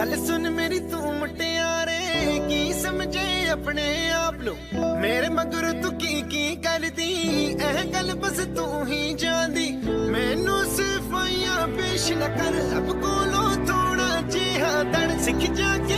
गल सुन मेरी तू मुटियारे की समझे अपने आप नो मेरे मगर तू की कर दी एह गल बस तू ही जानदी मैनू सिफाइयां पेश न कर अब कोलो थोड़ा जिहा दर सिख जाके